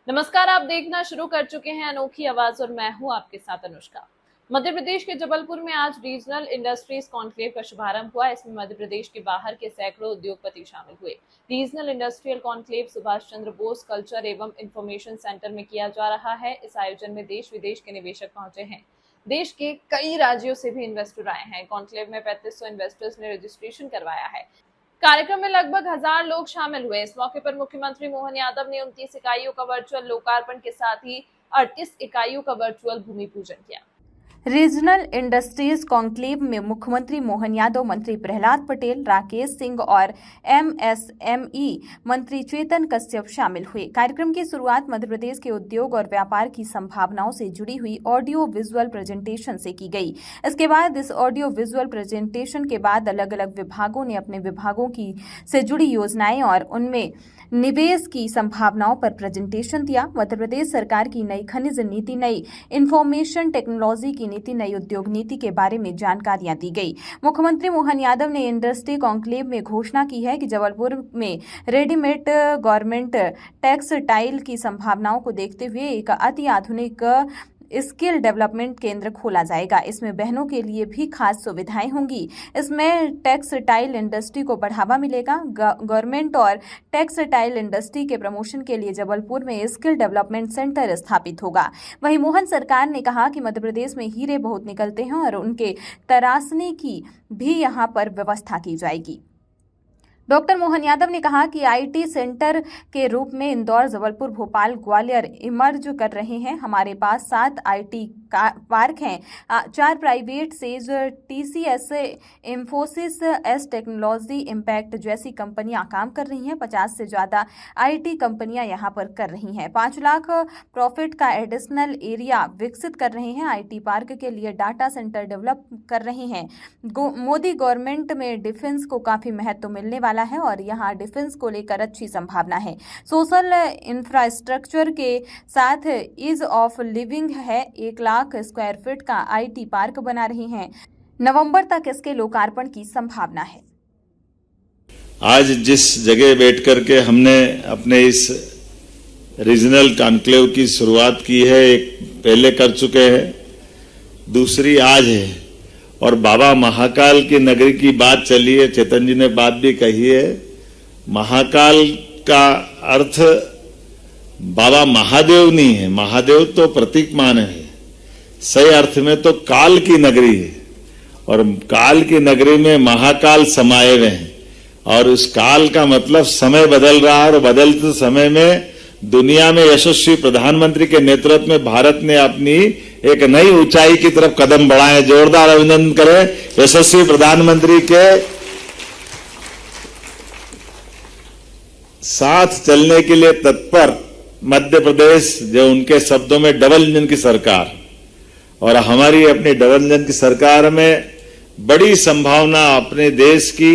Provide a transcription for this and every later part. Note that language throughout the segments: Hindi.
नमस्कार, आप देखना शुरू कर चुके हैं अनोखी आवाज और मैं हूं आपके साथ अनुष्का। मध्य प्रदेश के जबलपुर में आज रीजनल इंडस्ट्रीज कॉन्क्लेव का शुभारंभ हुआ। इसमें मध्य प्रदेश के बाहर के सैकड़ों उद्योगपति शामिल हुए। Regional industrial conclave Subhash Chandra Bose culture एवं इंफॉर्मेशन सेंटर में किया जा रहा है। इस आयोजन में देश विदेश के निवेशक पहुंचे हैं। देश के कई राज्यों से भी इन्वेस्टर आए हैं। कॉन्क्लेव में 3500 इन्वेस्टर्स ने रजिस्ट्रेशन करवाया है। कार्यक्रम में लगभग 1000 लोग शामिल हुए। इस मौके पर मुख्यमंत्री मोहन यादव ने 29 इकाइयों का वर्चुअल लोकार्पण के साथ ही 38 इकाइयों का वर्चुअल भूमि पूजन किया। रीजनल इंडस्ट्रीज कॉन्क्लेव में मुख्यमंत्री मोहन यादव, मंत्री प्रहलाद पटेल, राकेश सिंह और एमएसएमई मंत्री चेतन कश्यप शामिल हुए। कार्यक्रम की शुरुआत मध्य प्रदेश के उद्योग और व्यापार की संभावनाओं से जुड़ी हुई ऑडियो विजुअल प्रेजेंटेशन से की गई। इसके बाद इस ऑडियो विजुअल प्रेजेंटेशन के बाद अलग अलग विभागों ने अपने विभागों की से जुड़ी योजनाएं और उनमें निवेश की संभावनाओं पर प्रेजेंटेशन दिया। मध्य प्रदेश सरकार की नई खनिज नीति, नई इंफॉर्मेशन टेक्नोलॉजी की नीति, नई उद्योग नीति के बारे में जानकारियां दी गई। मुख्यमंत्री मोहन यादव ने इंडस्ट्री कॉन्क्लेव में घोषणा की है कि जबलपुर में रेडीमेड गारमेंट टेक्सटाइल की संभावनाओं को देखते हुए एक अति आधुनिक स्किल डेवलपमेंट केंद्र खोला जाएगा। इसमें बहनों के लिए भी खास सुविधाएं होंगी। इसमें टेक्सटाइल इंडस्ट्री को बढ़ावा मिलेगा। गवर्नमेंट और टेक्सटाइल इंडस्ट्री के प्रमोशन के लिए जबलपुर में स्किल डेवलपमेंट सेंटर स्थापित होगा। वहीं मोहन सरकार ने कहा कि मध्य प्रदेश में हीरे बहुत निकलते हैं और उनके तराशने की भी यहां पर व्यवस्था की जाएगी। डॉक्टर मोहन यादव ने कहा कि आईटी सेंटर के रूप में इंदौर, जबलपुर, भोपाल, ग्वालियर इमर्ज कर रहे हैं। हमारे पास 7 आईटी पार्क हैं, 4 private says, TCS, Infosys, S technology, impact जैसी कंपनियां काम कर रही हैं। 50 से ज्यादा आईटी कंपनियां यहां पर कर रही हैं। 5 लाख प्रॉफिट का एडिशनल एरिया विकसित कर रहे हैं। आईटी पार्क के लिए डाटा सेंटर डेवलप कर रहे हैं। मोदी गवर्नमेंट में डिफेंस को काफी महत्व मिलने वाला है और यहाँ डिफेंस को लेकर अच्छी संभावना है। सोशल इंफ्रास्ट्रक्चर के साथ ईज ऑफ लिविंग है। 1 लाख स्क्वायर फीट का आईटी पार्क बना रही हैं। नवंबर तक इसके लोकार्पण की संभावना है। आज जिस जगह बैठकर के हमने अपने इस रीजनल कॉन्क्लेव की शुरुआत की है, एक पहले कर चुके हैं, दूसरी आज है। और बाबा महाकाल की नगरी की बात चली है, चेतन जी ने बात भी कही है। महाकाल का अर्थ बाबा महादेव नहीं है, महादेव तो प्रतीक मान है। सही अर्थ में तो काल की नगरी है और काल की नगरी में महाकाल समाये हुए हैं। और उस काल का मतलब समय बदल रहा है और बदलते समय में दुनिया में यशस्वी प्रधानमंत्री के नेतृत्व में भारत ने अपनी एक नई ऊंचाई की तरफ कदम बढ़ाए। जोरदार अभिनंदन करें यशस्वी प्रधानमंत्री के साथ चलने के लिए तत्पर मध्य प्रदेश, जो उनके शब्दों में डबल इंजन की सरकार, और हमारी अपनी डबल इंजन की सरकार में बड़ी संभावना अपने देश की,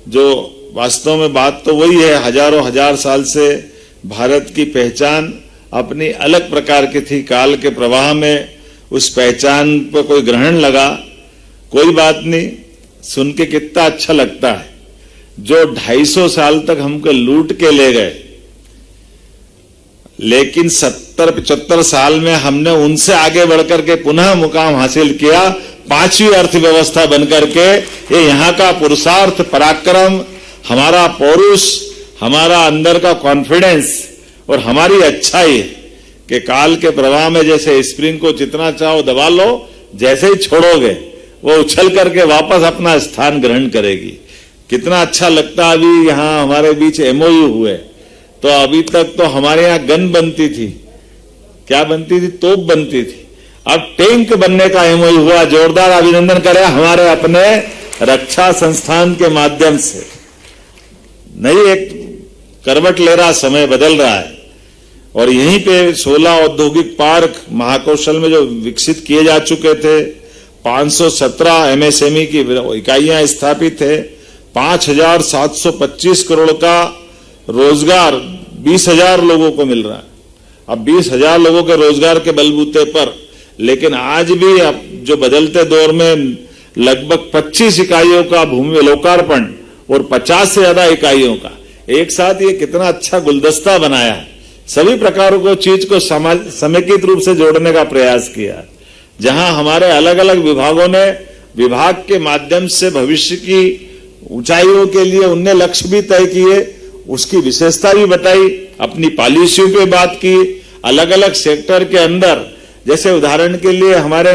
जो वास्तव में बात तो वही है, हजारों हजार साल से भारत की पहचान अपनी अलग प्रकार की थी। काल के प्रवाह में उस पहचान पर कोई ग्रहण लगा, कोई बात नहीं, सुन के कितना अच्छा लगता है। जो 250 साल तक हमको लूट के ले गए, लेकिन 70-75 साल में हमने उनसे आगे बढ़कर के पुनः मुकाम हासिल किया, 5वीं अर्थव्यवस्था बनकर के। ये यहाँ का पुरुषार्थ, पराक्रम, हमारा पौरुष, हमारा अंदर का कॉन्फिडेंस और हमारी अच्छाई है कि काल के प्रवाह में जैसे स्प्रिंग को जितना चाहो दबा लो, जैसे ही छोड़ोगे वो उछल करके वापस अपना स्थान ग्रहण करेगी। कितना अच्छा लगता है। अभी यहाँ हमारे बीच एमओयू हुए, तो अभी तक तो हमारे यहाँ गन बनती थी, क्या बनती थी, तोप बनती थी, अब टैंक बनने का एमओयू हुआ। जोरदार अभिनंदन करें हमारे अपने रक्षा संस्थान के माध्यम से। नई एक करवट ले रहा, समय बदल रहा है। और यहीं पे 16 औद्योगिक पार्क महाकौशल में जो विकसित किए जा चुके थे, 517 एमएसएमई की इकाइयां स्थापित है, 5725 करोड़ का रोजगार 20,000 लोगों को मिल रहा है। अब 20,000 लोगों के रोजगार के बलबूते पर, लेकिन आज भी अब जो बदलते दौर में लगभग 25 इकाइयों का भूमि लोकार्पण और 50 से ज्यादा इकाइयों का एक साथ, ये कितना अच्छा गुलदस्ता बनाया है सभी प्रकारों को चीज को समेकित रूप से जोड़ने का प्रयास किया। जहां हमारे अलग अलग विभागों ने विभाग के माध्यम से भविष्य की ऊंचाइयों के लिए उनने लक्ष्य भी तय किए, उसकी विशेषता भी बताई, अपनी पॉलिसियों पे बात की। अलग अलग सेक्टर के अंदर, जैसे उदाहरण के लिए हमारे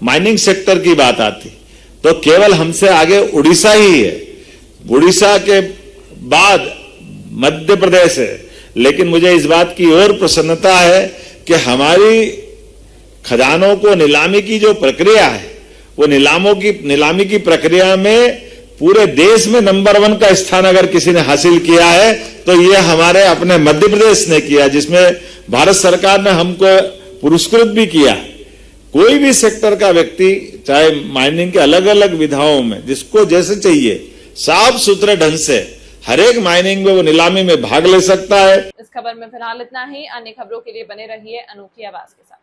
माइनिंग सेक्टर की बात आती तो केवल हमसे आगे उड़ीसा ही है, उड़ीसा के बाद मध्य प्रदेश है। लेकिन मुझे इस बात की और प्रसन्नता है कि हमारी खजानों को नीलामी की जो प्रक्रिया है, वो नीलामी की प्रक्रिया में पूरे देश में नंबर 1 का स्थान अगर किसी ने हासिल किया है तो ये हमारे अपने मध्य प्रदेश ने किया, जिसमें भारत सरकार ने हमको पुरस्कृत भी किया। कोई भी सेक्टर का व्यक्ति, चाहे माइनिंग के अलग अलग विधाओं में जिसको जैसे चाहिए, साफ सुथरे ढंग से हर एक माइनिंग में वो नीलामी में भाग ले सकता है। इस खबर में फिलहाल इतना ही। अन्य खबरों के लिए बने रहिए अनोखी आवाज के साथ।